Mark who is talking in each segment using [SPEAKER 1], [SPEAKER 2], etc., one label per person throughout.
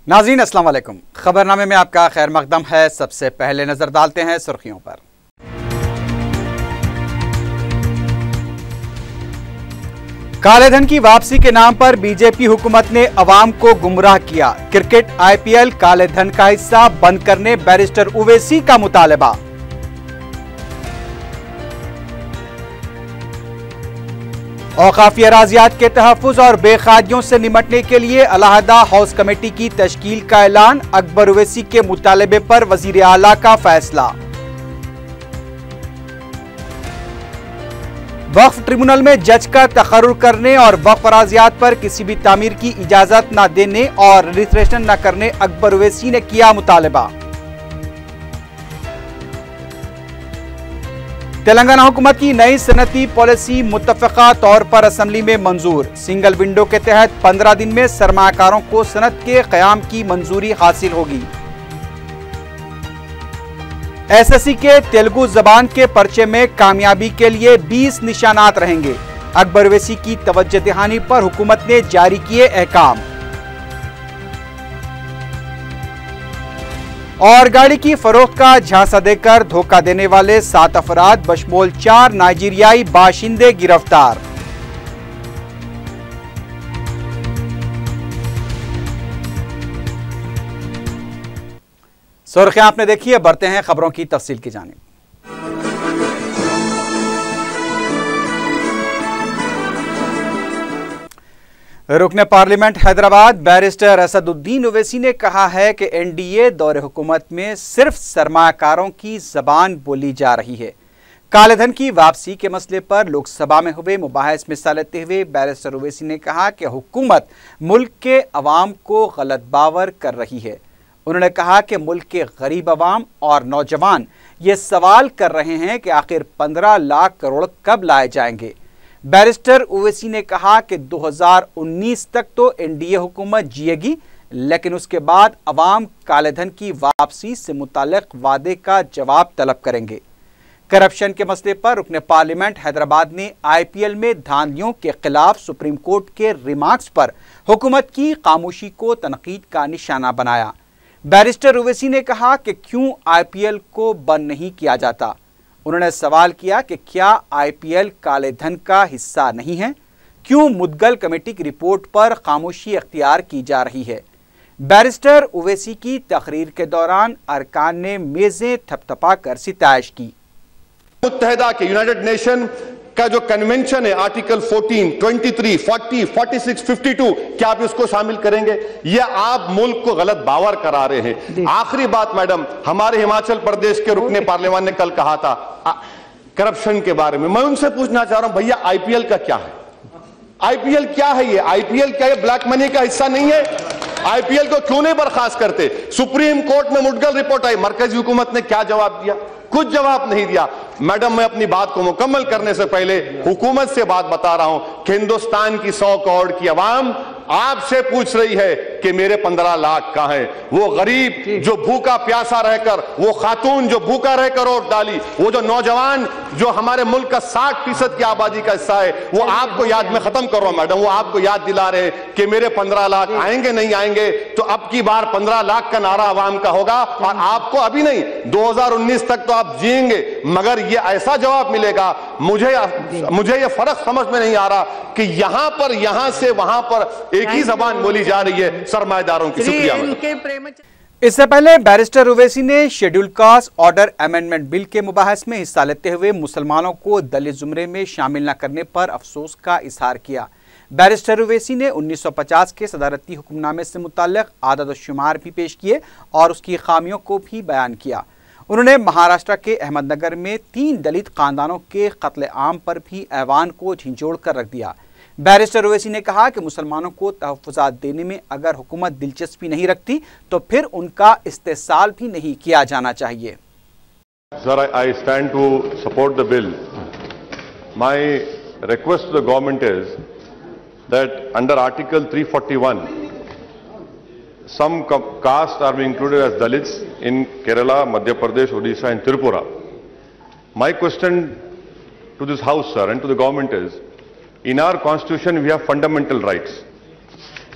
[SPEAKER 1] नाज़रीन अस्सलाम वालेकुम। खबरनामे में आपका खैर मकदम है। सबसे पहले नजर डालते हैं सुर्खियों पर। काले धन की वापसी के नाम पर बीजेपी हुकूमत ने अवाम को गुमराह किया। क्रिकेट आईपीएल काले धन का हिस्सा बंद करने बैरिस्टर उवैसी का मुतालबा। औकाफी अराजियात के तहफ़्फ़ुज़ और बेखादियों से निमटने के लिए अलहदा हाउस कमेटी की तश्कील का ऐलान। अकबर उवैसी के मुतालबे पर वज़ीर आला का फैसला। वक्फ ट्रिब्यूनल में जज का तकर्रुर करने और वक्फ अराजियात पर किसी भी तामीर की इजाजत न देने और रजिस्ट्रेशन न करने अकबर उवैसी ने किया मुतालबा। तेलंगाना हुकूमत की नई सनती पॉलिसी मुत्तफ़क़ा तौर पर असम्बली में मंजूर। सिंगल विंडो के तहत 15 दिन में सरमाकारों को सनत के क़याम की मंजूरी हासिल होगी। एसएससी के तेलुगु जबान के पर्चे में कामयाबी के लिए 20 निशानात रहेंगे। अकबर उवैसी की तवज्जो दहानी पर हुकूमत ने जारी किए अहकाम। और गाड़ी की फरोख्त का झांसा देकर धोखा देने वाले 7 अफराद बशमूल 4 नाइजीरियाई बाशिंदे गिरफ्तार। सुर्खियां आपने देखी है, बढ़ते हैं खबरों की तफसील की जानिब। रुकने पार्लियामेंट हैदराबाद बैरिस्टर असदुद्दीन उवैसी ने कहा है कि एनडीए दौरे हुकूमत में सिर्फ सरमाकारों की जबान बोली जा रही है। काले धन की वापसी के मसले पर लोकसभा में हुए मुबाहिस में हिस्सा लेते हुए बैरिस्टर उवैसी ने कहा कि हुकूमत मुल्क के अवाम को गलत बावर कर रही है। उन्होंने कहा कि मुल्क के गरीब अवाम और नौजवान ये सवाल कर रहे हैं कि आखिर 15 लाख करोड़ कब लाए जाएंगे। बैरिस्टर उवैसी ने कहा कि 2019 तक तो एनडीए हुकूमत जिएगी, लेकिन उसके बाद अवाम काले धन की वापसी से मुताल्लिक वादे का जवाब तलब करेंगे। करप्शन के मसले पर रुकने पार्लियामेंट हैदराबाद ने आईपीएल में धांधलियों के खिलाफ सुप्रीम कोर्ट के रिमार्क्स पर हुकूमत की खामोशी को तनकीद का निशाना बनाया। बैरिस्टर उवैसी ने कहा कि क्यों आईपीएल को बंद नहीं किया जाता। उन्होंने सवाल किया कि क्या आईपीएल काले धन का हिस्सा नहीं है? क्यों मुद्गल कमेटी की रिपोर्ट पर खामोशी अख्तियार की जा रही है? बैरिस्टर उवैसी की तकरीर के दौरान अरकान ने मेजें थपथपा कर सिताइश की।
[SPEAKER 2] मुत्तहिदा के यूनाइटेड नेशन का जो कन्वेंशन है आर्टिकल 14, 23, 40, 46, 52, क्या आप इसको शामिल करेंगे? या आप मुल्क को गलत बावर करा रहे हैं? आखिरी बात मैडम, हमारे हिमाचल प्रदेश के रुकने पार्लियामेंट ने कल कहा था करप्शन के बारे में। मैं उनसे पूछना चाह रहा हूं, भैया आईपीएल का क्या है? आईपीएल क्या है? ये आईपीएल क्या है? ब्लैक मनी का हिस्सा नहीं है? आईपीएल को क्यों नहीं बर्खास्त करते? सुप्रीम कोर्ट में मुद्गल रिपोर्ट आई, मरकजी हुकूमत ने क्या जवाब दिया? कुछ जवाब नहीं दिया। मैडम, मैं अपनी बात को मुकम्मल करने से पहले हुकूमत से बात बता रहा हूं कि हिंदुस्तान की 100 करोड़ की आवाम आपसे पूछ रही है कि मेरे 15 लाख कहां है? वो गरीब जो भूखा प्यासा रहकर, वो खातून जो भूखा रहकर वोट डाली, वो जो नौजवान जो हमारे मुल्क का 60% की आबादी का हिस्सा है, वो आपको याद में खत्म कर रहा हूं मैडम, वो आपको याद दिला रहे कि मेरे 15 लाख आएंगे नहीं आएंगे। तो अब की बार 15 लाख का नारा आवाम का होगा और आपको अभी नहीं 2019 तक तो आप जिएंगे, मगर ये ऐसा जवाब मिलेगा। मुझे ये फर्क समझ में नहीं आ रहा कि यहां से वहां पर एक ही जबान बोली जा रही है सरमाएदारों की। शुक्रिया।
[SPEAKER 1] इससे पहले बैरिस्टर उवैसी ने schedule caste order amendment bill के मुबाहिस में हिस्सा लेते हुए मुसलमानों को दलित जुमरे में शामिल न करने पर अफसोस का इजहार किया। बैरिस्टर उवैसी ने 1950 के सदारती हुक्मनामे से मुताल्लिक आदद शुमार भी पेश किए और उसकी खामियों को भी बयान किया। उन्होंने महाराष्ट्र के अहमदनगर में 3 दलित खानदानों के कत्ले आम पर भी ऐवान को झिंझोड़ कर रख दिया। बैरिस्टर उवैसी ने कहा कि मुसलमानों को तहफ़्फ़ुज़ात देने में अगर हुकूमत दिलचस्पी नहीं रखती तो फिर उनका इस्तेसाल भी नहीं किया जाना चाहिए।
[SPEAKER 2] Sir, I stand to support the bill. My request to the government is that under Article 341, some castes are being included as Dalits in Kerala, Madhya Pradesh, Odisha and Tripura. My question to this House, sir, and to the government is, in our constitution we have fundamental rights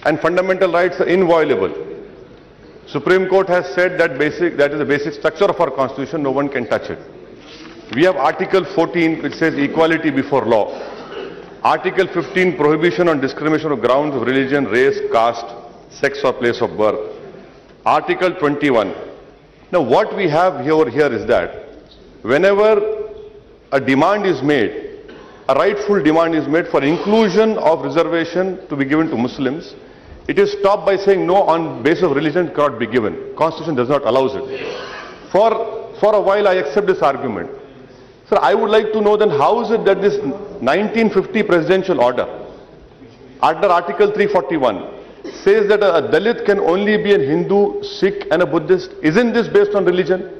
[SPEAKER 2] and fundamental rights are inviolable. Supreme Court has said that that is the basic structure of our constitution, no one can touch it. We have Article 14 which says equality before law. Article 15, prohibition on discrimination on grounds of religion, race, caste, sex or place of birth. Article 21. Now what we have here is that whenever a demand is made, a rightful demand is made for inclusion of reservation to be given to Muslims, it is stopped by saying no, on basis of religion it cannot be given. Constitution does not allow it. For a while I accept this argument. Sir, I would like to know then how is it that this 1950 presidential order, under Article 341, says that a Dalit can only be a Hindu, Sikh and a Buddhist? Isn't this based on religion?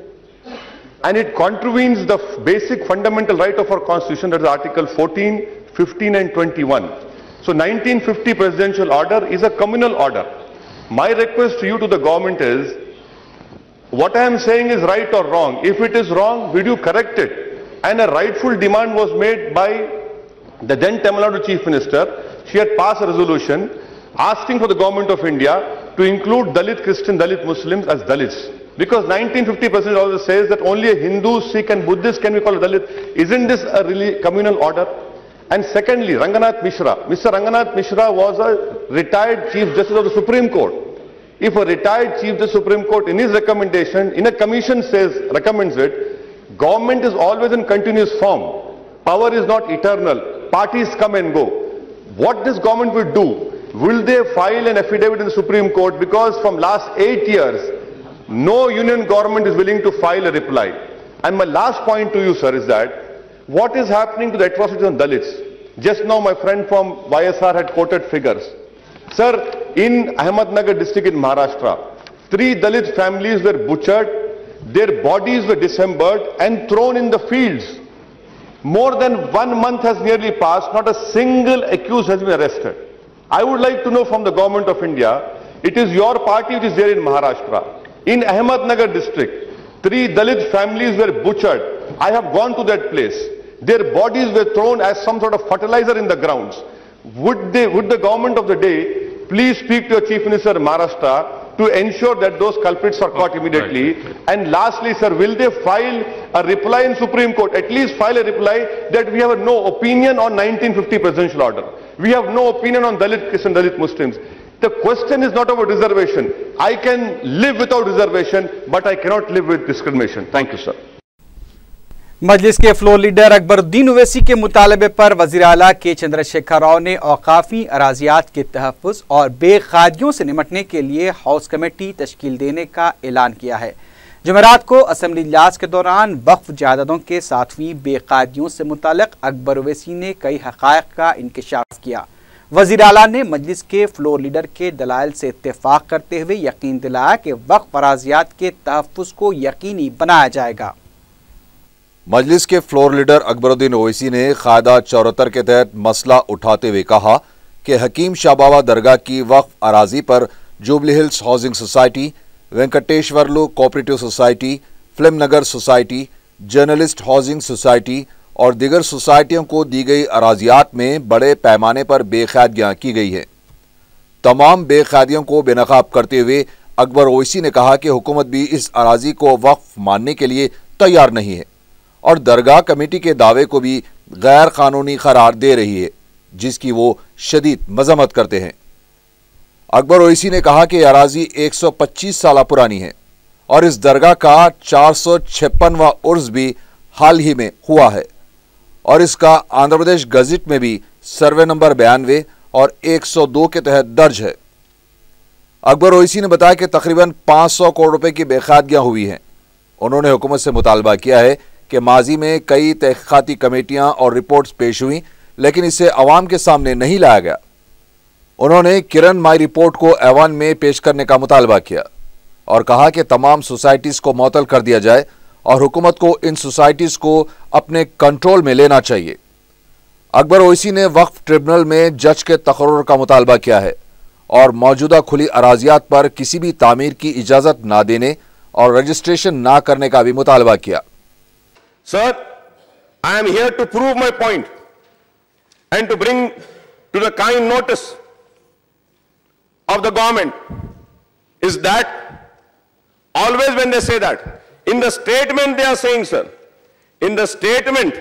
[SPEAKER 2] And it contravenes the basic fundamental right of our constitution, that is Article 14, 15 and 21. So 1950 presidential order is a communal order. My request to you, to the government, is, what I am saying is right or wrong. If it is wrong, will you correct it? And a rightful demand was made by the then Tamil Nadu Chief Minister. She had passed a resolution asking for the government of India to include Dalit Christian, Dalit Muslims as Dalits. Because 1950 president also says that only a Hindu, Sikh and Buddhist can be called a Dalit. Isn't this a really communal order? And secondly, Ranganath Mishra. Mr. Ranganath Mishra was a retired Chief Justice of the Supreme Court. If a retired Chief Justice of the Supreme Court in his recommendation, in a commission recommends it, government is always in continuous form. Power is not eternal. Parties come and go. What this government will do, will they file an affidavit in the Supreme Court? Because from last 8 years, no union government is willing to file a reply. And my last point to you, sir, is that what is happening to the atrocities on Dalits? Just now my friend from YSR had quoted figures. Sir, in Ahmednagar district in Maharashtra, 3 Dalit families were butchered, their bodies were dismembered and thrown in the fields. More than 1 month has nearly passed, not a single accused has been arrested. I would like to know from the government of India, it is your party which is there in Maharashtra. In Ahmednagar district, 3 Dalit families were butchered. I have gone to that place. Their bodies were thrown as some sort of fertilizer in the grounds. Would the government of the day please speak to your Chief Minister of Maharashtra to ensure that those culprits are caught immediately? Right. And lastly, sir, will they file a reply in Supreme Court? At least file a reply that we have no opinion on 1950 presidential order. We have no opinion on Dalit Christian, Dalit Muslims. The question is not about reservation. I can live without reservation, but I cannot live with discrimination. Thank you, sir.
[SPEAKER 1] मजलिस के floor leader Akbaruddin Owaisi के मुतालबे पर वज़ीर आला के चंद्रशेखर राव ने औकाफी अराजियात के तहफ़्फ़ुज़ और बेख़ादियों से निमटने के लिए हाउस कमेटी तश्कील देने का ऐलान किया है। जुमेरात को असम्बली इजलास के दौरान वक्फ जायदादों के 7वीं बेख़ादियों से मुताल्लिक़ अकबर ओवैसी ने कई हक़ाइक़ का इंकशाफ किया। वज़ीर आला ने मजलिस के फ्लोर लीडर के दलाइल से इत्तेफ़ाक़ करते हुए यकीन दिलाया कि वक्फ अराजियात के तहफ़्फ़ुज़ को यकीनी बनाया जाएगा।
[SPEAKER 3] मजलिस के फ्लोर लीडर अकबरुद्दीन ओवैसी ने कायदा 74 के तहत मसला उठाते हुए कहा कि हकीम शाह बाबा दरगाह की वक्फ अराजी पर Jubilee Hills housing society, Venkateswarlu cooperative society, Film Nagar society, journalist housing society और दीगर सोसाइटियों को दी गई अराजियात में बड़े पैमाने पर बेक़ायदगियाँ की गई है। तमाम बेक़ायदियों को बेनकाब करते हुए अकबर ओवैसी ने कहा कि हुकूमत भी इस अराजी को वक्फ मानने के लिए तैयार नहीं है और दरगाह कमेटी के दावे को भी गैर कानूनी करार दे रही है, जिसकी वो शदीद मजम्मत करते हैं। अकबर ओवैसी ने कहा कि अराजी 125 साल पुरानी है और इस दरगाह का 456वां उर्स भी हाल ही में हुआ है और इसका आंध्र प्रदेश गजट में भी सर्वे नंबर 92 और 102 के तहत दर्ज है। अकबर ओवैसी ने बताया कि तकरीबन 500 करोड़ रुपए की बेक़ायदगियां हुई हैं। उन्होंने हुकूमत से मुतालबा किया है कि माजी में कई तहक़ीक़ाती कमेटियां और रिपोर्ट्स पेश हुई, लेकिन इसे अवाम के सामने नहीं लाया गया। उन्होंने किरण माई रिपोर्ट को ऐवान में पेश करने का मुतालबा किया और कहा कि तमाम सोसाइटीज़ को मुअत्तल कर दिया जाए और हुकूमत को इन सोसाइटीज़ को अपने कंट्रोल में लेना चाहिए। अकबर ओवैसी ने वक्फ ट्रिब्यूनल में जज के तकर्रुर का मुतालबा किया है और मौजूदा खुली अराजियात पर किसी भी तामीर की इजाज़त ना देने और रजिस्ट्रेशन ना करने का भी मुतालबा किया।
[SPEAKER 2] Sir, I am here to prove my point and to bring to the kind notice of the government is that always when they say that, in the statement they are saying, sir, in the statement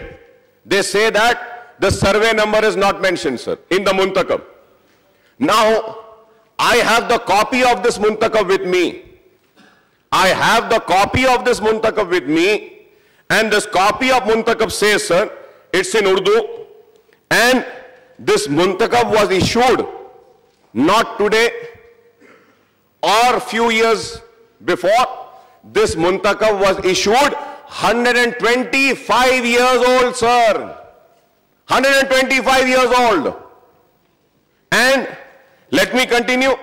[SPEAKER 2] they say that the survey number is not mentioned, sir, in the Muntakab. Now, I have the copy of this Muntakab with me. I have the copy of this Muntakab with me, and this copy of Muntakab says, sir, it's in Urdu, and this Muntakab was issued not today or few years before. This Muntakab was issued 125 years old, sir. 125 years old. And let me continue.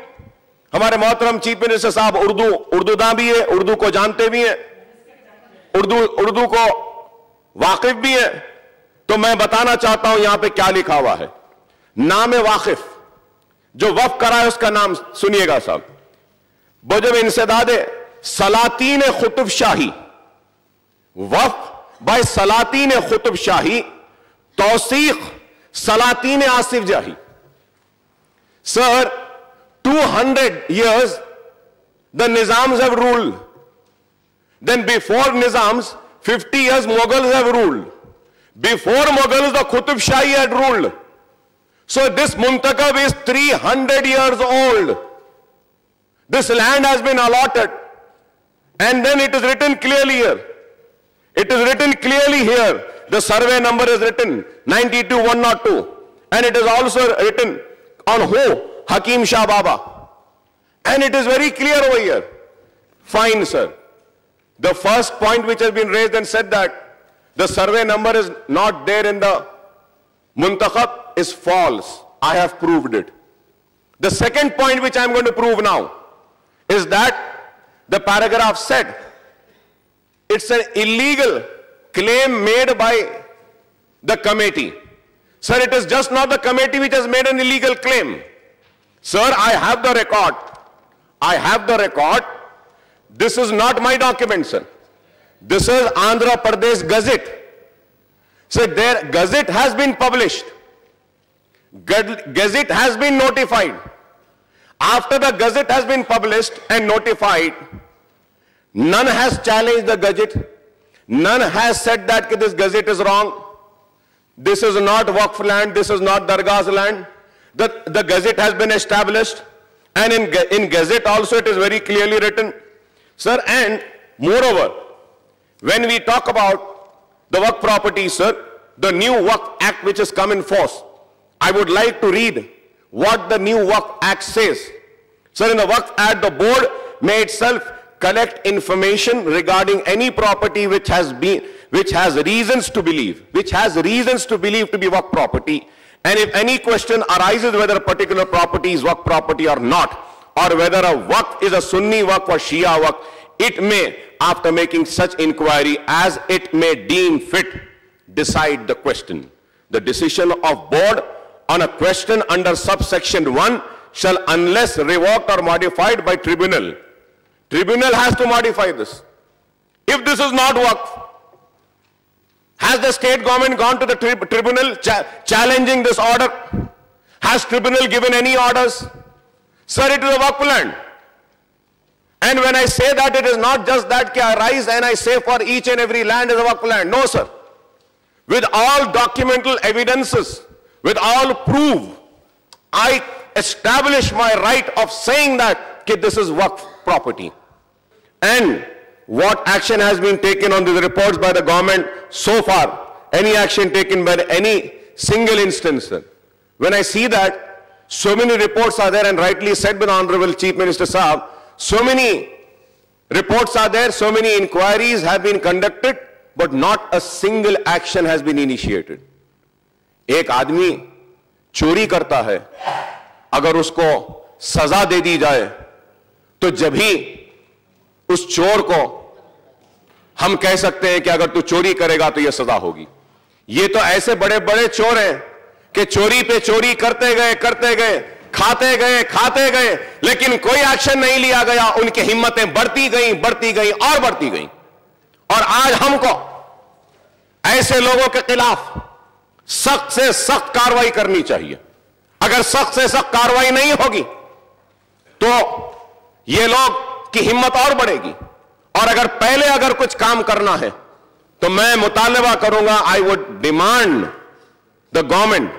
[SPEAKER 2] ہمارے محترم chief minister صاحب اردو داں بھی ہے, اردو کو جانتے بھی ہیں, اردو کو واقف بھی ہے, تو میں بتانا چاہتا ہوں یہاں پہ کیا لکھا ہوا ہے. نام واقف جو وقف کرا ہے اس کا نام سنیے گا صاحب. بجب انسداد سلاطین قطب شاہی, وقف بائی سلاطین قطب شاہی, توثیق سلاطین آصف جاہی. Sir, 200 years the Nizams have ruled. Then before Nizams, 50 years Mughals have ruled. Before Mughals, the Qutub Shahi had ruled. So this Muntakab is 300 years old. This land has been allotted. And then it is written clearly here. It is written clearly here. The survey number is written 92-102. And it is also written on who? Hakim Shah Baba. And it is very clear over here. Fine, sir. The first point which has been raised and said that the survey number is not there in the Muntakhab is false. I have proved it. The second point which I am going to prove now is that the paragraph said it's an illegal claim made by the committee. Sir, it is just not the committee which has made an illegal claim. Sir, I have the record. I have the record. This is not my document, sir. This is Andhra Pradesh Gazette. So their Gazette has been published. Gazette has been notified. After the Gazette has been published and notified, none has challenged the Gazette. None has said that this Gazette is wrong. This is not Waqf land. This is not Dargah's land. The Gazette has been established. And in Gazette also it is very clearly written. Sir, and moreover, when we talk about the Waqf property, sir, the new Waqf Act which has come in force, I would like to read what the new Waqf Act says. Sir, in the Waqf Act, the board may itself collect information regarding any property which has reasons to believe to be Waqf property. And if any question arises whether a particular property is Waqf property or not, or whether a Waqf is a Sunni Waqf or Shia Waqf, it may, after making such inquiry as it may deem fit, decide the question. The decision of board on a question under subsection 1 shall, unless revoked or modified by tribunal. Tribunal has to modify this. If this is not Waqf, has the state government gone to the tribunal challenging this order? Has tribunal given any orders? Sir, it is a Waqf land. And when I say that, it is not just that I rise and I say for each and every land is a Waqf land. No, sir. With all documental evidences, with all proof, I establish my right of saying that this is Waqf property. And what action has been taken on these reports by the government so far? Any action taken by any single instance, sir? When I see that so many reports are there, and rightly said by the Honorable Chief Minister Saab, so many reports are there, so many inquiries have been conducted, but not a single action has been initiated. ایک آدمی چوری کرتا ہے, اگر اس کو سزا دے دی جائے تو جبھی اس چور کو ہم کہہ سکتے ہیں کہ اگر تو چوری کرے گا تو یہ سزا ہوگی. یہ تو ایسے بڑے بڑے چور ہیں کہ چوری پہ چوری کرتے گئے, کھاتے گئے, لیکن کوئی ایکشن نہیں لیا گیا. ان کی ہمتیں بڑھتی گئیں. اور آج ہم کو ایسے لوگوں کے خلاف سخت سے سخت کاروائی کرنی چاہیے. اگر سخت سے سخت کاروائی نہیں ہوگی تو یہ لوگ کی ہمت اور بڑھے گی. اور اگر پہلے اگر کچھ کام کرنا ہے تو میں مطالبہ کروں گا, I would demand the government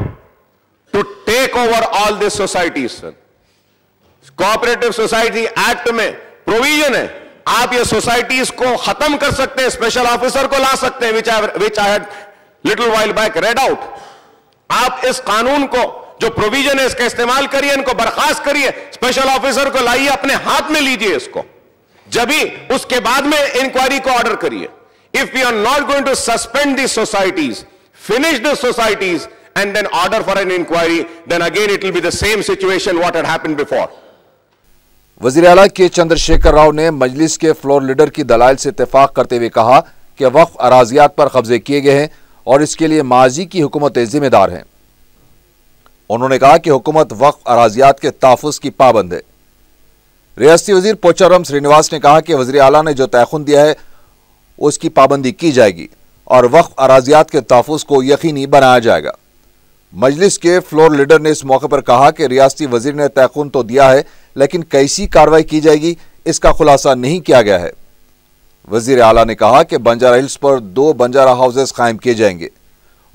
[SPEAKER 2] to take over all these societies. Cooperative society act میں پروویژن ہے, آپ یہ سوسائٹیز کو ختم کر سکتے ہیں, اسپیشل آفیسر کو لا سکتے ہیں, which I had little while back read out. آپ اس قانون کو جو پروویژن ہے اس کا استعمال کریے, ان کو برخاست کریے, اسپیشل آفیسر کو لائیے, اپنے ہاتھ میں لیجئے اس کو, جبھی اس کے بعد میں انکوائری کو آرڈر کریے. If we are not going to suspend these societies, finish the societies and then order for an inquiry, then again it will be the same situation what had happened before.
[SPEAKER 3] وزیر اعلیٰ کے چندر شیکھر راؤ نے مجلس کے floor leader کی دلائل سے اتفاق کرتے ہوئے کہا کہ وقف اراضیات پر قبضے کیے گئے ہیں اور اس کے لیے ماضی کی حکومتیں ذمہ دار ہیں. انہوں نے کہا کہ حکومت وقف اراضیات کے تحفظ کی پابند ہے. ریاستی وزیر پوچارم سرینواس نے کہا کہ وزیر اعلیٰ نے جو تیقن دیا ہے اس کی پابندی کی جائے گی اور وقف اراضیات کے تحفظ کو یقینی بنایا جائے گا. مجلس کے فلور لیڈر نے اس موقع پر کہا کہ ریاستی وزیر نے تیقن تو دیا ہے لیکن کیسی کارروائی کی جائے گی اس کا خلاصہ نہیں کیا گیا ہے. وزیر اعلیٰ نے کہا کہ بنجارہ ہلز پر 2 بنجارہ ہاؤسز قائم کیے جائیں گے.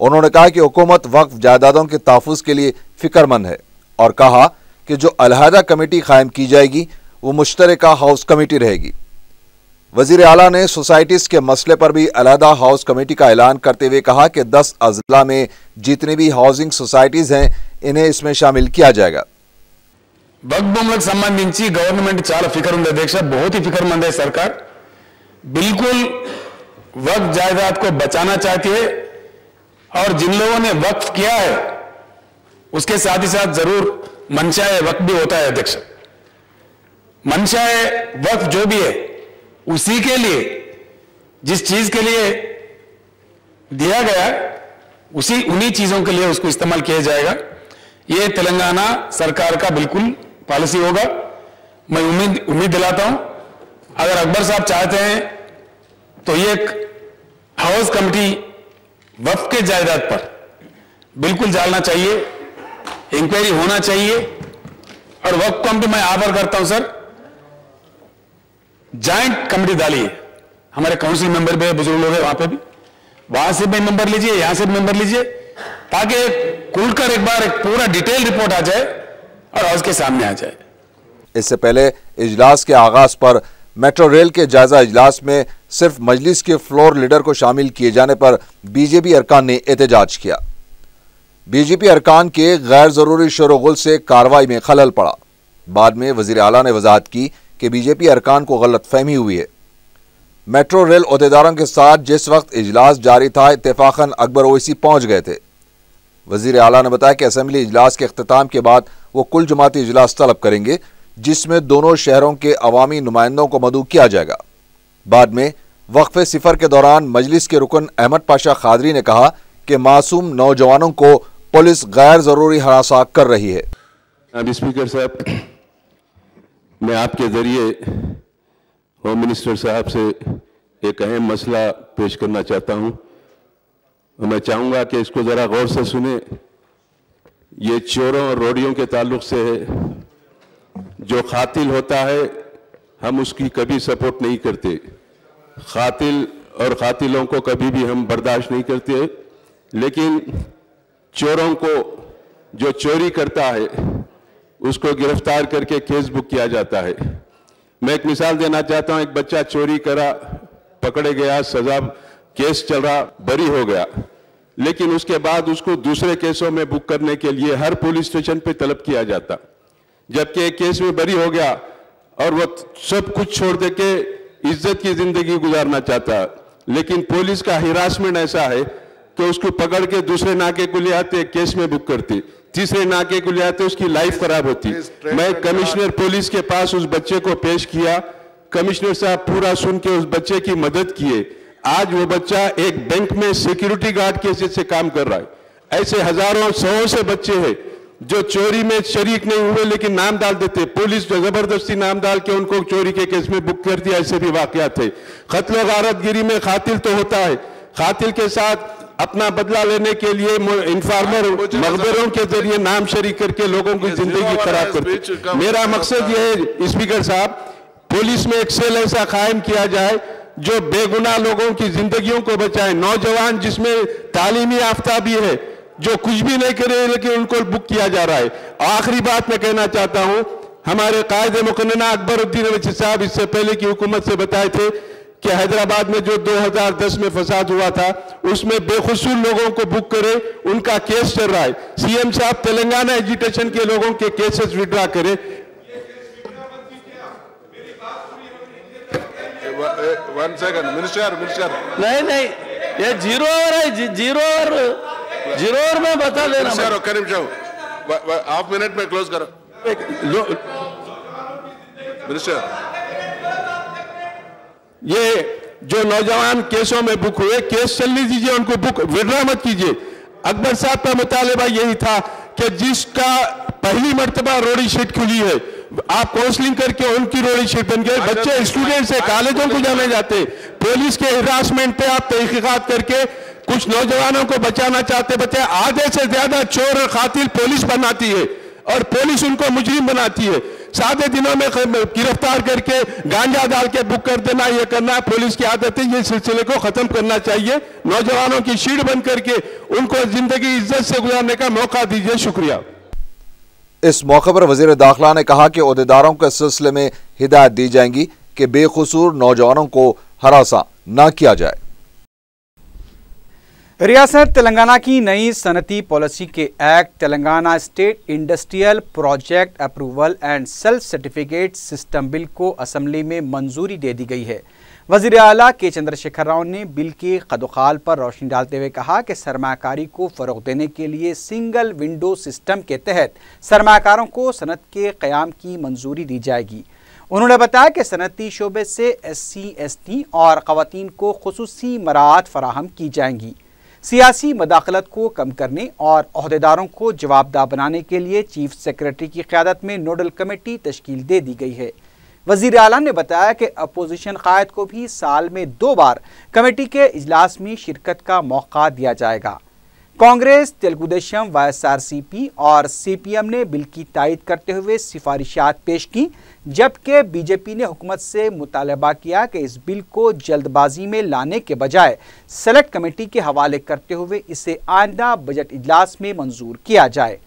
[SPEAKER 3] انہوں نے کہا کہ حکومت وقف جائیدادوں کے تحفظ کے لیے فکر مند ہے اور کہا کہ جو علیحدہ کمیٹی قائم کی جائے گی وہ مشترکہ ہاؤس کمیٹی رہے گی. وزیر اعلیٰ نے سوسائٹیز کے مسئلے پر بھی علیحدہ ہاؤس کمیٹی کا اعلان کرتے ہوئے کہا کہ 10 اضلاع میں جتنی بھی ہاؤسنگ سوسائٹیز ہیں انہیں اس میں شامل کیا جائے گا.
[SPEAKER 4] వక్ఫ్ భూములకు సంబంధించి గవర్నమెంట్ చాలా ఫికర్ ఉంది అధ్యక్ష, बहुत ही फिक्रमंद है सरकार. बिल्कुल वक्फ जायदाद को बचाना चाहती है और जिन लोगों ने वक्फ किया है उसके साथ ही साथ जरूर मंशाए वक्फ भी होता है अध्यक्ष. मंशाए वक्फ जो भी है उसी के लिए जिस चीज के लिए दिया गया उन्हीं चीजों के लिए उसको इस्तेमाल किया जाएगा. ये तेलंगाना सरकार का बिल्कुल पॉलिसी होगा. मैं उम्मीद दिलाता हूं अगर अकबर साहब चाहते हैं तो ये एक हाउस कमेटी वक्फ के जायदाद पर बिल्कुल डालना चाहिए, इंक्वायरी होना चाहिए. और वक्फ कमेटी मैं आभार करता हूं सर, जॉइंट कमेटी डालिए. हमारे काउंसिल मेंबर भी बुजुर्ग लोग हैं वहां पे भी, वहां से भी मेंबर लीजिए, यहां से भी मेंबर लीजिए, ताकि खुलकर एक बार एक पूरा डिटेल रिपोर्ट आ जाए और हाउस के सामने आ जाए.
[SPEAKER 3] इससे पहले इजलास के आगाज पर मेट्रो रेल के जायजा इजलास में सिर्फ मजलिस के फ्लोर लीडर को शामिल किए जाने पर बीजेपी अरकान ने एहतजाज किया. बीजेपी अरकान के गैर जरूरी शोरगुल से कार्रवाई में खलल पड़ा. बाद में वजीर आला ने वजाहत की कि बीजेपी अरकान को गलत फहमी हुई है. मेट्रो रेल ओहदेदारों के साथ जिस वक्त इजलास जारी था इत्तेफाकन अकबर ओवैसी पहुंच गए थे. वजीर आला ने बताया कि असेंबली इजलास के अख्ताम के बाद वो कुल जमाती इजलास तलब करेंगे जिसमें दोनों शहरों के अवामी नुमाइंदों को मदऊ किया जाएगा. बाद में वक्फे सिफर के दौरान मजलिस के रुकन अहमद पाशा खादरी ने कहा कि मासूम नौजवानों को पुलिस गैर जरूरी हरासा कर रही है.
[SPEAKER 5] स्पीकर साहब, मैं आपके जरिए होम मिनिस्टर साहब से एक अहम मसला पेश करना चाहता हूं. मैं चाहूंगा कि इसको जरा गौर से सुने. ये चोरों और रोडियों के ताल्लुक से है. जो कातिल होता है हम उसकी कभी सपोर्ट नहीं करते. कातिल और कातिलों को कभी भी हम बर्दाश्त नहीं करते. लेकिन चोरों को जो चोरी करता है उसको गिरफ्तार करके केस बुक किया जाता है. मैं एक मिसाल देना चाहता हूं. एक बच्चा चोरी करा, पकड़े गया, सजा केस चल रहा, बरी हो गया, लेकिन उसके बाद उसको दूसरे केसों में बुक करने के लिए हर पुलिस स्टेशन पे तलब किया जाता. जबकि एक केस में बरी हो गया और वो सब कुछ छोड़ दे के इज्जत की जिंदगी गुजारना चाहता. लेकिन पुलिस का हिरासमेंट ऐसा है कि उसको पकड़ के दूसरे नाके को ले आते, केस में बुक करते, तीसरे नाके को ले आते, उसकी लाइफ खराब होती. मैं कमिश्नर पुलिस के पास उस बच्चे को पेश किया. कमिश्नर साहब पूरा सुन के उस बच्चे की मदद किए. आज वो बच्चा एक बैंक में सिक्योरिटी गार्ड के से काम कर रहा है. ऐसे हजारों सौ से बच्चे हैं जो चोरी में शरीक नहीं हुए लेकिन नाम डाल देते. पुलिस जो जबरदस्ती नाम डाल के उनको चोरी के केस में बुक कर दिया. ऐसे भी वाकयात थे. कत्ल गारतगिरी में कातिल तो होता है, कातिल के साथ अपना बदला लेने के लिए इन्फॉर्मर मकबरों के जरिए नाम शरीक करके लोगों की जिंदगी खराब करते. मेरा मकसद यह है स्पीकर साहब, पुलिस में एक सेल ऐसा कायम किया जाए जो बेगुनाह लोगों की जिंदगियों को बचाए। नौजवान जिसमें तालीमी याफ्ता भी है, जो कुछ भी नहीं करे लेकिन उनको बुक किया जा रहा है। आखिरी बात मैं कहना चाहता हूं, हमारे कायदे मुकन्ना अकबरुद्दीन ओवैसी साहब इससे पहले की हुकूमत से बताए थे कि हैदराबाद में जो 2010 में फसाद हुआ था उसमें बेकसूर लोगों को बुक करे, उनका केस चल रहा है। सीएम साहब तेलंगाना एजुटेशन के लोगों के केसेस विड्रॉ करे।
[SPEAKER 6] वन सेकंड मिनिस्टर
[SPEAKER 7] नहीं ये जीरो ओवर है, जीरो ओवर में बता देना।
[SPEAKER 6] हाफ मिनट में क्लोज करो मिनिस्टर।
[SPEAKER 5] ये जो नौजवान केसों में बुक हुए, केस चलने दीजिए, उनको बुक विड्रॉ मत कीजिए। अकबर साहब का मुतालिबा यही था कि जिसका पहली मर्तबा रोडी शीट खुली है, आप काउंसलिंग करके उनकी रोडी शीट बन गए। बच्चे स्टूडेंट्स है, कॉलेजों को जाने जाते, पुलिस के हिरासमेंट पे आप तहकीकात करके कुछ नौजवानों को बचाना चाहते। बच्चे आधे से ज्यादा चोर और कातिल पुलिस बनाती है और पुलिस उनको मुजरिम बनाती है। सादे दिनों में गिरफ्तार करके गांजा डाल के बुक कर देना, ये करना पुलिस की आदत है। ये सिलसिले को खत्म करना चाहिए। नौजवानों की शीट बंद करके उनको जिंदगी इज्जत से गुजारने का मौका दीजिए। शुक्रिया।
[SPEAKER 3] इस मौके पर वजीर दाखिला ने कहा कि ओहदेदारों के सिलसिले में हिदायत दी जाएंगी कि बेकसूर नौजवानों को हरासा न किया जाए।
[SPEAKER 1] रियासत तेलंगाना की नई सनती पॉलिसी के act Telangana state industrial project approval and self certificate system bill को असम्बली में मंजूरी दे दी गई है। वज़ीर आला के चंद्रशेखर राव ने बिल के कदोखाल पर रोशनी डालते हुए कहा कि सरमाकारी को फ़रोग़ देने के लिए सिंगल विंडो सिस्टम के तहत सरमाकारों को सनत के क़याम की मंजूरी दी जाएगी। उन्होंने बताया कि सनती शोबे से SC ST और ख़वातीन को खुसूसी मराहत फराहम की जाएंगी। सियासी मदाखलत को कम करने और ओहदेदारों को जवाबदाह बनाने के लिए चीफ सेक्रेटरी की क़यादत में नोडल कमेटी तश्कील दे दी गई है। वज़ीर आला ने बताया कि अपोजिशन क़ायद को भी साल में 2 बार कमेटी के इजलास में शिरकत का मौका दिया जाएगा। कांग्रेस, तेलुगु देशम, YSRCP और CPM ने बिल की तायद करते हुए सिफारिशात पेश की, जबकि बीजेपी ने हुकूमत से मुतालबा किया कि इस बिल को जल्दबाजी में लाने के बजाय सेलेक्ट कमेटी के हवाले करते हुए इसे आइंदा बजट इजलास में मंजूर किया जाए।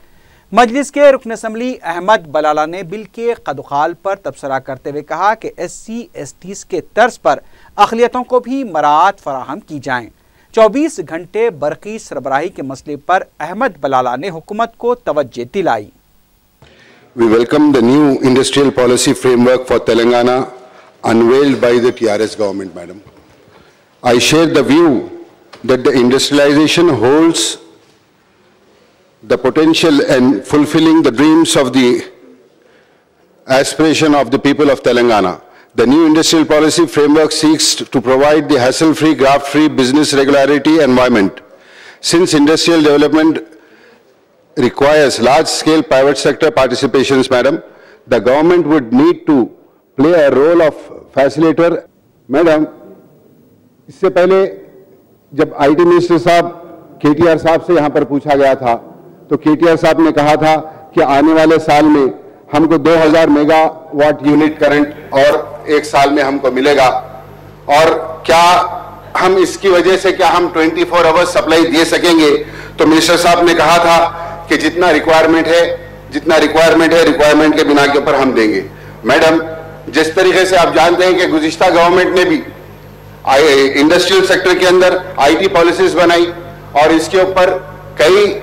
[SPEAKER 1] मजलिस के रुकन असम्बली अहमद बलाला ने बिल के कदखाल पर तबसरा करते हुए कहा कि SC STs के तर्ज पर अक़लियतों को भी मराहत फराहम की जाएँ। 24 घंटे बरक़ी सरबराही के मसले पर अहमद बलाला ने हुकूमत को तवज्जो दिलाई।
[SPEAKER 8] We welcome the new industrial policy framework for Telangana unveiled by the TRS government, madam. I share the view that the industrialization holds the potential and fulfilling the dreams of the aspiration of the people of Telangana. The new industrial policy framework seeks to provide the hassle-free, graft-free business regularity environment. Since industrial development requires large-scale private sector participations, madam, the government would need to play a role of facilitator. Madam, इससे पहले जब IT minister साहब KTR साहब से यहाँ पर पूछा गया था, तो KTR साहब ने कहा था कि आने वाले साल में हमको 2000 मेगावाट यूनिट करंट और एक साल में हमको मिलेगा, और क्या हम इसकी वजह से क्या हम 24 आवर्स सप्लाई दे सकेंगे? तो मिनिस्टर साहब ने कहा था कि जितना रिक्वायरमेंट है रिक्वायरमेंट के बिना के ऊपर हम देंगे। मैडम, जिस तरीके से आप जानते हैं कि गुज़िश्ता गवर्नमेंट ने भी इंडस्ट्रियल सेक्टर के अंदर IT पॉलिसीज बनाई और इसके ऊपर कई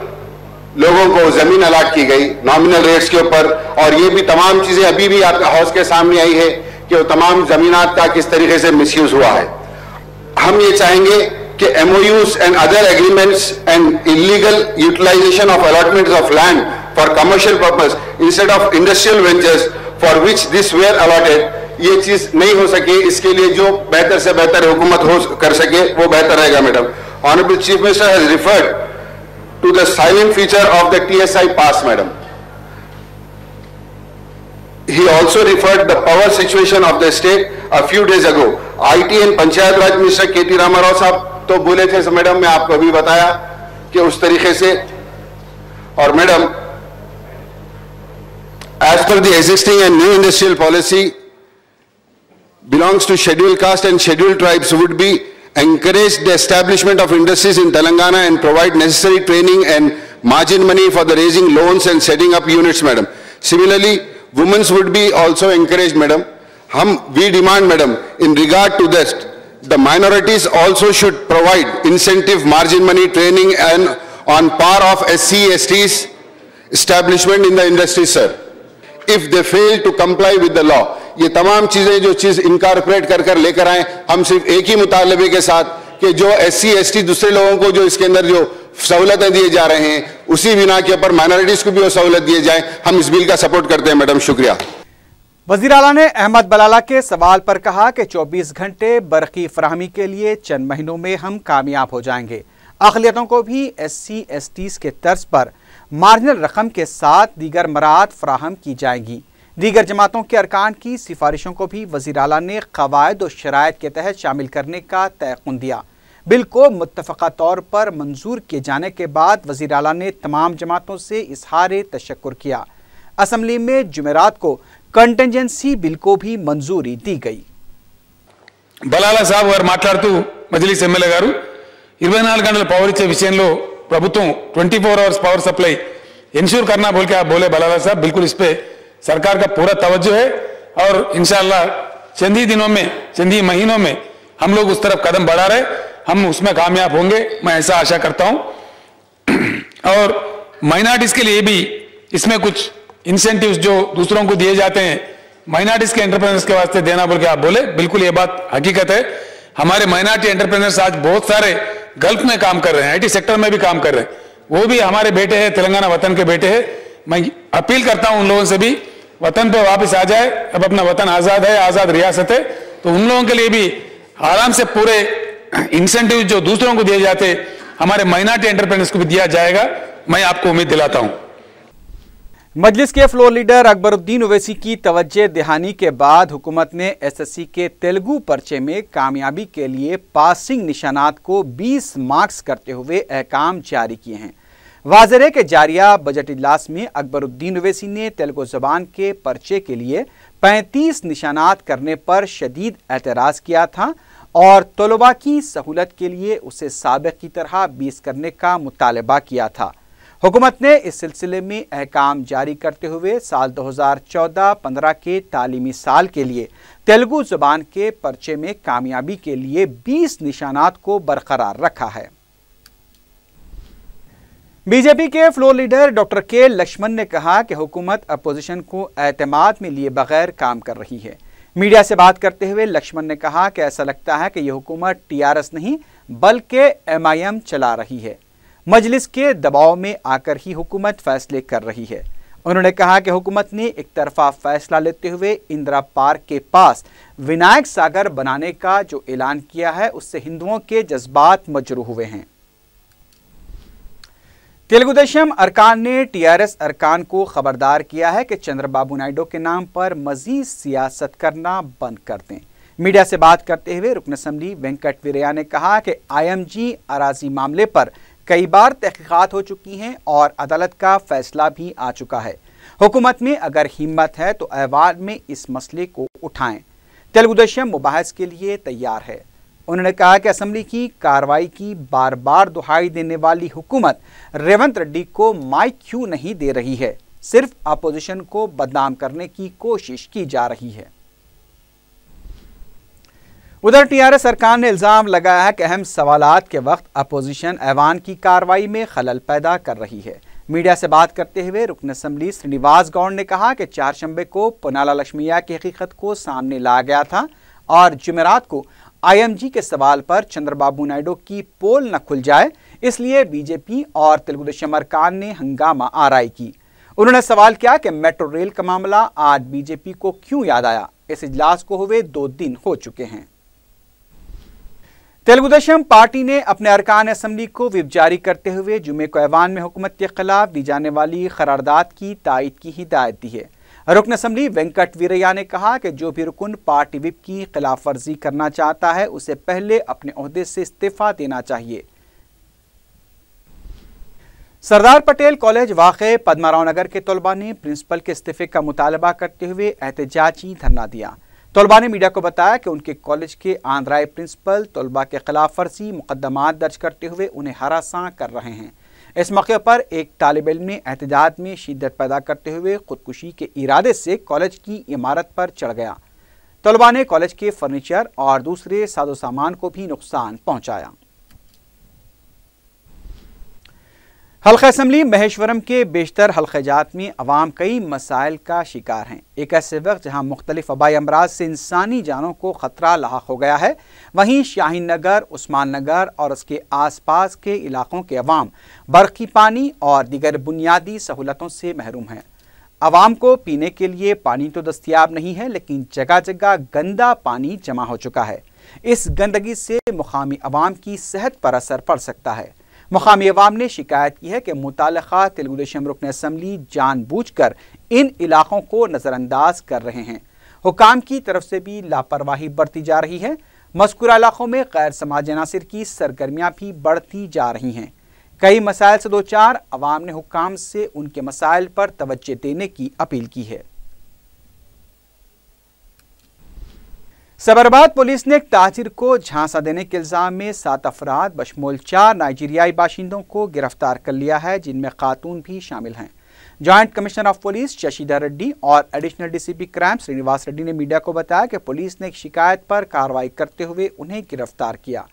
[SPEAKER 8] लोगों को जमीन अलाट की गई नॉमिनल रेट्स के ऊपर, और ये भी तमाम चीजें अभी भी आपके हाउस के सामने आई है कि वो तमाम जमीनात का किस तरीके से मिसयूज हुआ है। हम ये चाहेंगे कि MOUs and other agreements and illegal utilization of allotments of land for commercial purpose instead of industrial ventures for which this were allotted, ये चीज नहीं हो सके। इसके लिए जो बेहतर से बेहतर हुकूमत हो कर सके वो बेहतर रहेगा। Madam, honourable chief minister has referred to the silent feature of the TSI pass, madam. He also referred the power situation of the state a few days ago. IT and Panchayat Raj Minister KT Ramarao साहब तो बोले थे, madam मैं आपको अभी बताया कि उस तरीके से। और madam, as per the existing and new industrial policy, belongs to scheduled caste and scheduled tribes would be encourage the establishment of industries in Telangana and provide necessary training and margin money for the raising loans and setting up units, madam. Similarly, women would be also encouraged, madam. We demand, madam, in regard to this, the minorities also should provide incentive, margin money, training and on par of SC, STs establishment in the industry, sir. If they fail to comply with the law, یہ تمام چیزیں جو چیز incorporate کر لے کر آئیں, ہم صرف ایک ہی مطالبے کے ساتھ کہ جو ایس سی ایس ٹی دوسرے لوگوں کو جو اس کے اندر جو سہولتیں دیے جا رہے ہیں اسی بنا کے اوپر مائنورٹیز کو بھی وہ سہولت دیے جائیں. ہم اس بل کا سپورٹ کرتے ہیں میڈم. شکریہ.
[SPEAKER 1] وزیر اعلیٰ نے احمد بلالہ کے سوال پر کہا کہ 24 گھنٹے برقی فراہمی کے لیے چند مہینوں میں ہم کامیاب ہو جائیں گے. اقلیتوں کو بھی ایس سی ایس ٹیز کے طرز پر مارجنل رقم کے ساتھ دیگر مراعات فراہم کی جائیں گی. دیگر جماعتوں کے ارکان کی سفارشوں کو بھی وزیر اعلیٰ نے قواعد و شرائط کے تحت شامل کرنے کا تیقن دیا. بل کو متفقہ طور پر منظور کیے جانے کے بعد وزیر اعلیٰ نے تمام جماعتوں سے اظہار تشکر کیا. اسمبلی میں جمعرات کو کنٹنجنسی بل کو بھی منظوری دی گئی.
[SPEAKER 4] బలాలా సాబ్ గారు మాట్లాడుతూ మజ్లిస్ ఎమ్మెల్యే గారు 24 గంటల పవర్ ఇచ్చే విషయంలో ప్రభుత్వం 24 అవర్స్ పవర్ सप्लाई इंश्योर करना बोल के आप बोले बलाला साहब. बिल्कुल इस पे सरकार का पूरा तवज्जो है और इंशाअल्लाह चंद ही दिनों में, चंद ही महीनों में हम लोग उस तरफ कदम बढ़ा रहे, हम उसमें कामयाब होंगे, मैं ऐसा आशा करता हूं. और माइनॉरिटीज के लिए भी इसमें कुछ इंसेंटिव्स जो दूसरों को दिए जाते हैं माइनॉरिटीज के एंटरप्रेन्योर्स के वास्ते देना बोल के आप बोले. बिल्कुल ये बात हकीकत है. हमारे माइनॉरिटी एंटरप्रेन्योर्स आज बहुत सारे गल्फ में काम कर रहे हैं, आईटी सेक्टर में भी काम कर रहे हैं. वो भी हमारे बेटे हैं, तेलंगाना वतन के बेटे हैं. मैं अपील करता हूं उन लोगों से भी वतन पे वापस आ जाए. अब अपना वतन आजाद है, आजाद रियासत है, तो उन लोगों के लिए भी आराम से पूरे इंसेंटिव जो दूसरों को दिए जाते हमारे माइनॉरिटी एंटरप्रेन्योर्स को भी दिया जाएगा. मैं आपको उम्मीद दिलाता हूं.
[SPEAKER 1] मजलिस के फ्लोर लीडर अकबरुद्दीन ओवैसी की तवज्जो दहानी के बाद हुकूमत ने एसएससी के तेलुगु पर्चे में कामयाबी के लिए पासिंग निशानात को 20 मार्क्स करते हुए अहकाम जारी किए हैं. वाज़ेह है कि जारिया बजट इजलास में अकबरुद्दीन ओवैसी ने तेलुगु ज़बान के पर्चे के लिए 35 निशानात करने पर शदीद एतराज़ किया था और तलबा की सहूलत के लिए उसे साबिक़ की तरह 20 करने का मुतालबा किया था. हुकूमत ने इस सिलसिले में अहकाम जारी करते हुए साल 2014-15 के तालीमी साल के लिए तेलुगु ज़बान के पर्चे में कामयाबी के लिए 20 निशानात को बरकरार रखा है. बीजेपी के फ्लोर लीडर डॉक्टर के लक्ष्मण ने कहा कि हुकूमत अपोजिशन को एतमाद में लिए बगैर काम कर रही है. मीडिया से बात करते हुए लक्ष्मण ने कहा कि ऐसा लगता है कि यह हुकूमत टीआरएस नहीं बल्कि एमआईएम चला रही है. मजलिस के दबाव में आकर ही हुकूमत फैसले कर रही है. उन्होंने कहा कि हुकूमत ने एक तरफा फैसला लेते हुए इंदिरा पार्क के पास विनायक सागर बनाने का जो ऐलान किया है उससे हिंदुओं के जज्बात मजरूह हुए हैं. तेलुगु देशम अरकान ने टीआरएस अरकान को खबरदार किया है कि चंद्रबाबू नायडू के नाम पर मजीद सियासत करना बंद कर दें. मीडिया से बात करते हुए रुकन असम्बली वेंकट वीरैया ने कहा कि आईएमजी अराजी मामले पर कई बार तहकीकात हो चुकी हैं और अदालत का फैसला भी आ चुका है. हुकूमत में अगर हिम्मत है तो ऐवान में इस मसले को उठाएं. तेलुगु देशम मुबाहस के लिए तैयार है. उन्होंने कहा कि असम्बली की कार्रवाई की बार बार दुहाई देने वाली हुकूमत रेवंत रेड्डी को माइक क्यों नहीं दे रही है, सिर्फ अपोजिशन को बदनाम करने की कोशिश की जा रही है. उधर टीआरएस सरकार ने इल्ज़ाम लगाया है कि अहम सवालात के वक्त अपोजिशन ऐवान की कार्रवाई में खलल पैदा कर रही है. मीडिया से बात करते हुए रुकन असम्बली श्रीनिवास गौड़ ने कहा कि 4 शंबे को पुनाला लक्ष्मीया की हकीकत को सामने लाया गया था और जुमेरात को आईएमजी के सवाल पर चंद्रबाबू नायडू की पोल न खुल जाए इसलिए बीजेपी और तेलुगु देशम अरकान ने हंगामा आराई की. उन्होंने सवाल किया कि मेट्रो रेल का मामला आज बीजेपी को क्यों याद आया. इस इजलास को हुए 2 दिन हो चुके हैं. तेलुगु देशम पार्टी ने अपने अरकान असम्बली को व्हिप जारी करते हुए जुमे को ऐवान में हुकूमत के खिलाफ दी जाने वाली करारदाद की तायद की हिदायत दी है. रुकन असम्बली वेंकट वीरैया ने कहा कि जो भी रुकन पार्टी व्हिप की खिलाफ वर्जी करना चाहता है उसे पहले अपने ओहदे से इस्तीफा देना चाहिए. सरदार पटेल कॉलेज वाक़े पद्माराव नगर के तलबा ने प्रिंसिपल के इस्तीफे का मुतालबा करते हुए एहतजाजी धरना दिया. तलबा ने मीडिया को बताया कि उनके कॉलेज के आंध्राई प्रिंसिपल तलबा के खिलाफ वर्जी मुकदमात दर्ज करते हुए उन्हें हरासा कर रहे हैं। इस मौके पर एक तालिब इल्म ने एहतजाज में शिद्दत पैदा करते हुए खुदकुशी के इरादे से कॉलेज की इमारत पर चढ़ गया। तलबा ने कॉलेज के फर्नीचर और दूसरे साजो सामान को भी नुकसान पहुंचाया। हल्का असम्बली महेश्वरम के बेशतर हल्क़ाजात में अवाम कई मसाइल का शिकार हैं। एक ऐसे वक्त जहां मुख्तलिफ वबाई अमराज से इंसानी जानों को खतरा लाहक हो गया है, वहीं शाहीन नगर, उस्मान नगर और उसके आसपास के इलाकों के अवाम बरक़ी पानी और दीगर बुनियादी सहूलतों से महरूम हैं। अवाम को पीने के लिए पानी तो दस्तयाब नहीं है, लेकिन जगह जगह गंदा पानी जमा हो चुका है। इस गंदगी से मुकामी अवाम की सेहत पर असर पड़ सकता है। मुकामी अवाम ने शिकायत की है कि मुतालिका तेलुगु देशम रुकन असम्बली जानबूझकर इन इलाकों को नज़रअंदाज कर रहे हैं। हुकाम की तरफ से भी लापरवाही बरती जा रही है। मज़कूरा इलाकों में गैर समाजी अनासिर की सरगर्मियाँ भी बढ़ती जा रही हैं। कई मसाइल से दो चार अवाम ने हुकाम से उनके मसाइल पर तवज्जो देने की अपील की है। सबरबाद पुलिस ने एक ताजिर को झांसा देने के इल्जाम में 7 अफराद बशमूल 4 नाइजीरियाई बाशिंदों को गिरफ्तार कर लिया है, जिनमें खातून भी शामिल हैं। Joint commissioner of police Shashidhar Reddy और additional DCP crime Srinivas Reddy ने मीडिया को बताया कि पुलिस ने एक शिकायत पर कार्रवाई करते हुए उन्हें गिरफ्तार किया।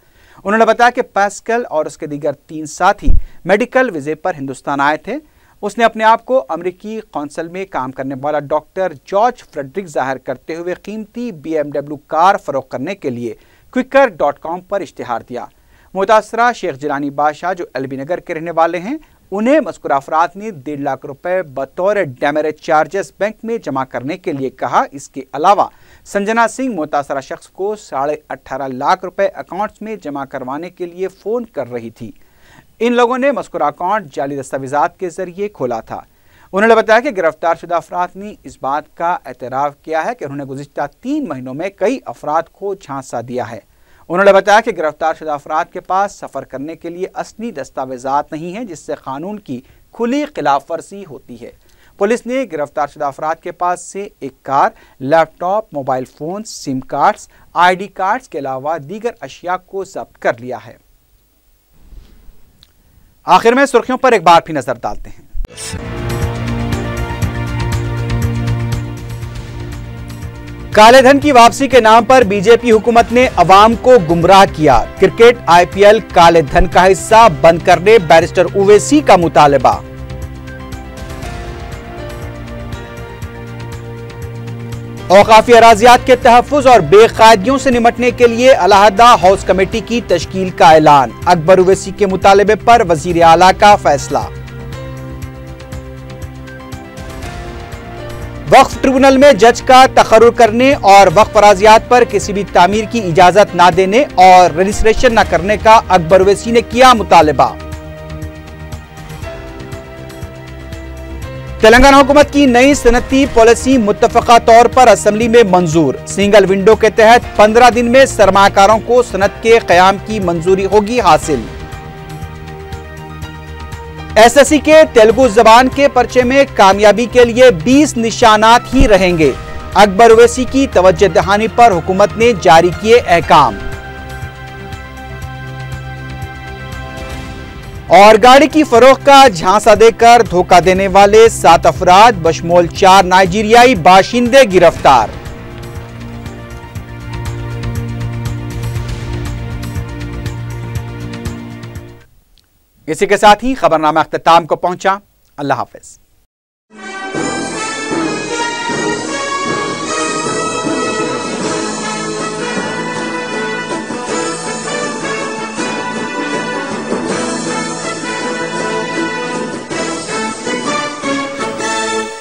[SPEAKER 1] उन्होंने बताया कि पैस्कल और उसके दीगर 3 साथी मेडिकल वीजे पर हिंदुस्तान आए थे। उसने अपने आप को अमेरिकी कौंसल में काम करने वाला डॉक्टर जॉर्ज फ्रेडरिक जाहिर करते हुए कीमती BMW कार फरोख्त करने के लिए Quikr.com पर इश्तिहार दिया। मुतासरा शेख जिलानी बादशाह जो LB नगर के रहने वाले हैं, उन्हें मज़कूर अफराद ने 1.5 लाख रुपए बतौर डेमरेज चार्जेस बैंक में जमा करने के लिए कहा। इसके अलावा संजना सिंह मुतासरा शख्स को 18.5 लाख रुपए अकाउंट्स में जमा करवाने के लिए फ़ोन कर रही थी। इन लोगों ने मज़कूर अकाउंट जाली दस्तावेज़ात के जरिए खोला था। उन्होंने बताया कि गिरफ्तार शुदा अफराद ने इस बात का एतराफ़ किया है कि उन्होंने गुज़िश्ता 3 महीनों में कई अफराद को झांसा दिया है। उन्होंने बताया कि गिरफ्तार शुदा अफराद के पास सफ़र करने के लिए असली दस्तावेज़ात नहीं हैं, जिससे कानून की खुली खिलाफ वर्जी होती है। पुलिस ने गिरफ्तार शुदा अफराद के पास से एक car, laptop, mobile phone, SIM cards, ID cards के अलावा दीगर अशिया को जब्त कर लिया है। आखिर में सुर्खियों पर एक बार भी नजर डालते हैं। काले धन की वापसी के नाम पर बीजेपी हुकूमत ने अवाम को गुमराह किया। क्रिकेट IPL काले धन का हिस्सा बंद करने बैरिस्टर ओवैसी का मुतालबा। औकाफी अराजियात के तहफ़्फ़ुज़ और बेकायदगियों से निमटने के लिए अलहदा हाउस कमेटी की तश्कील का ऐलान। अकबर ओवैसी के मुतालबे पर वज़ीर आला का फैसला। वक्फ ट्रिब्यूनल में जज का तकर्रुर करने और वक्फ अराजियात पर किसी भी तामीर की इजाजत न देने और रजिस्ट्रेशन न करने का अकबर ओवैसी ने किया मुतालबा। तेलंगाना हुकूमत की नई सनती पॉलिसी मुत्तफ़क़ा तौर पर असेंबली में मंजूर। सिंगल विंडो के तहत 15 दिन में सरमाकारों को सनत के क़याम की मंजूरी होगी हासिल। SSC के तेलुगु ज़बान के पर्चे में कामयाबी के लिए 20 निशानात ही रहेंगे। अकबर ओवैसी की तवज्जो दहानी पर हुकूमत ने जारी किए अहकाम। और गाड़ी की फरोख्त का झांसा देकर धोखा देने वाले 7 अफराद बशमूल 4 नाइजीरियाई बाशिंदे गिरफ्तार। इसी के साथ ही खबरनामा अख्ताम को पहुंचा। अल्लाह हाफिज।